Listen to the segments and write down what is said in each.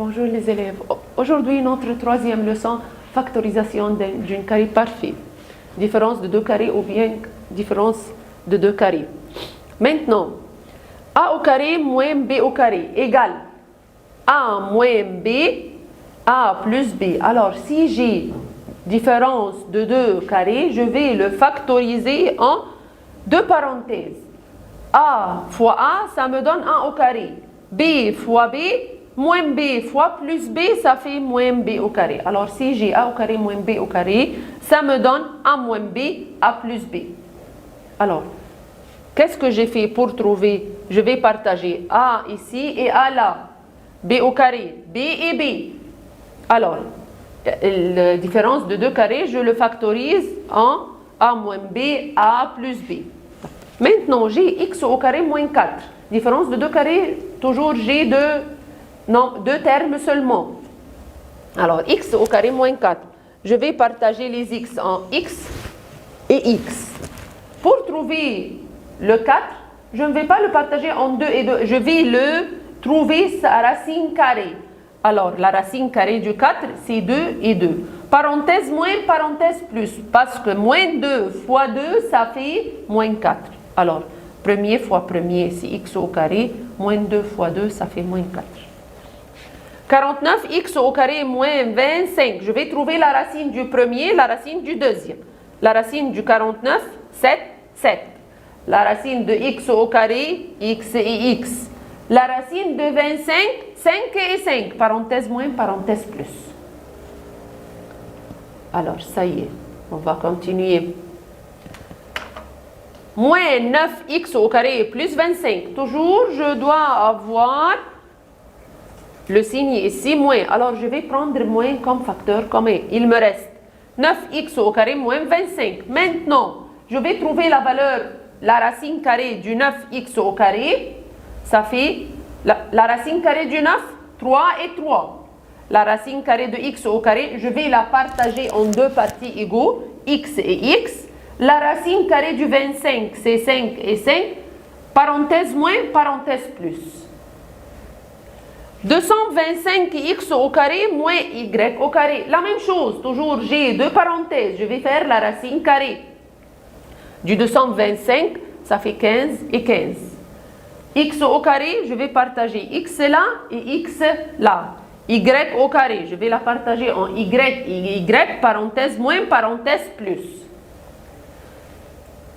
Bonjour les élèves. Aujourd'hui, notre troisième leçon, factorisation d'une carré parfait. Différence de deux carrés ou bien différence de deux carrés. Maintenant, A au carré moins B au carré égale A moins B, A plus B. Alors, si j'ai différence de deux carrés, je vais le factoriser en deux parenthèses. A fois A, ça me donne 1 au carré. B fois B, moins B fois plus B, ça fait moins B au carré. Alors, si j'ai A au carré moins B au carré, ça me donne A moins B, A plus B. Alors, qu'est-ce que j'ai fait pour trouver? Je vais partager A ici et A là. B au carré, B et B. Alors, la différence de deux carrés, je le factorise en A moins B, A plus B. Maintenant, j'ai x au carré moins 4. Différence de deux carrés, toujours j'ai deux termes seulement. Alors, x au carré moins 4. Je vais partager les x en x et x. Pour trouver le 4, je ne vais pas le partager en 2 et 2. Je vais le trouver sa racine carrée. Alors, la racine carrée du 4, c'est 2 et 2. Parenthèse moins, parenthèse plus. Parce que moins 2 fois 2, ça fait moins 4. Alors, premier fois premier, c'est x au carré. Moins 2 fois 2, ça fait moins 4. 49, x au carré moins 25. Je vais trouver la racine du premier, la racine du deuxième. La racine du 49, 7, 7. La racine de x au carré, x et x. La racine de 25, 5 et 5. Parenthèse moins, parenthèse plus. Alors, ça y est, on va continuer. Moins 9x au carré plus 25. Toujours, je dois avoir le signe ici, moins. Alors, je vais prendre moins comme facteur commun. Il me reste 9x au carré moins 25. Maintenant, je vais trouver la valeur, la racine carrée du 9x au carré. Ça fait la racine carrée du 9, 3 et 3. La racine carrée de x au carré, je vais la partager en deux parties égaux, x et x. La racine carrée du 25, c'est 5 et 5. Parenthèse moins, parenthèse plus. 225x au carré moins y au carré. La même chose, toujours j'ai deux parenthèses. Je vais faire la racine carrée. Du 225, ça fait 15 et 15. X au carré, je vais partager x là et x là. Y au carré, je vais la partager en y et y, parenthèse moins, parenthèse plus.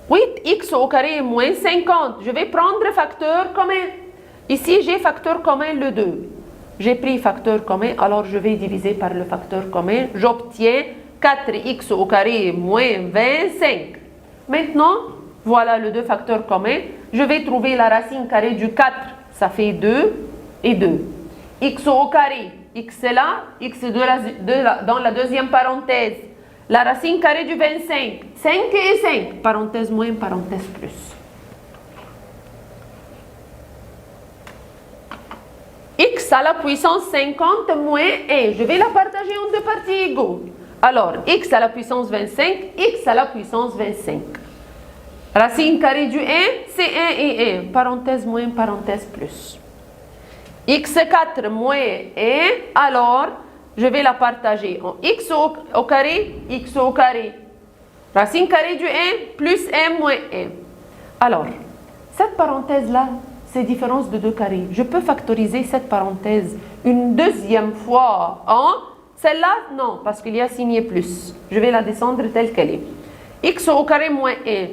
8x au carré moins 50. Je vais prendre facteur commun. Ici, j'ai facteur commun le 2. J'ai pris facteur commun, alors je vais diviser par le facteur commun. J'obtiens 4x au carré moins 25. Maintenant, voilà le 2 facteurs communs. Je vais trouver la racine carrée du 4. Ça fait 2 et 2. X au carré, x est là, x dans la deuxième parenthèse. La racine carrée du 25, 5 et 5, parenthèse moins, parenthèse plus. X à la puissance 50 moins 1. Je vais la partager en deux parties égaux. Alors, x à la puissance 25, x à la puissance 25. Racine carrée du 1, c'est 1 et 1. Parenthèse moins, parenthèse plus. x4 moins 1, alors je vais la partager en x au carré, x au carré. Racine carrée du 1 plus 1 moins 1. Alors, cette parenthèse-là, c'est différence de deux carrés. Je peux factoriser cette parenthèse une deuxième fois en... Celle-là, non, parce qu'il y a signé plus. Je vais la descendre telle qu'elle est. X au carré moins 1.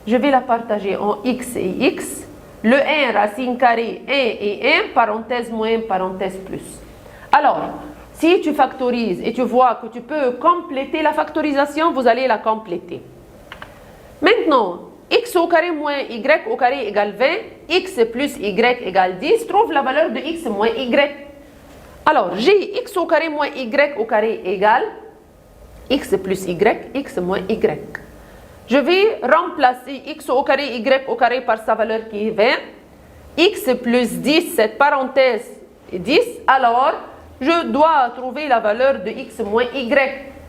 Je vais la partager en x et x. Le 1, racine carrée 1 et 1, parenthèse moins, parenthèse plus. Alors, si tu factorises et tu vois que tu peux compléter la factorisation, vous allez la compléter. Maintenant, x au carré moins y au carré égale 20, x plus y égale 10, trouve la valeur de x moins y. Alors, j'ai x au carré moins y au carré égale x plus y, x moins y. Je vais remplacer x au carré, y au carré par sa valeur qui est 20. X plus 10, cette parenthèse est 10. Alors, je dois trouver la valeur de x moins y.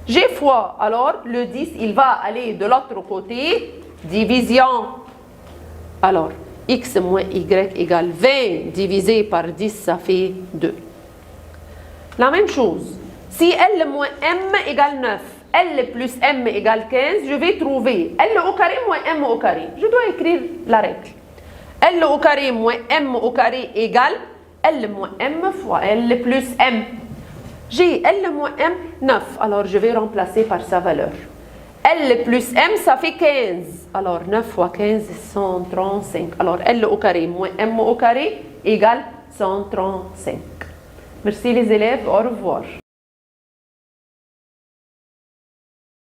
J'ai fois, alors le 10, il va aller de l'autre côté. Division. Alors, x moins y égale 20 divisé par 10, ça fait 2. La même chose. Si L moins M égale 9, L plus M égale 15, je vais trouver L au carré moins M au carré. Je dois écrire la règle. L au carré moins M au carré égale L moins M fois L plus M. J'ai L moins M, 9. Alors, je vais remplacer par sa valeur. L plus M, ça fait 15. Alors, 9 fois 15, 135. Alors, L au carré moins M au carré égale 135. Merci les élèves, au revoir.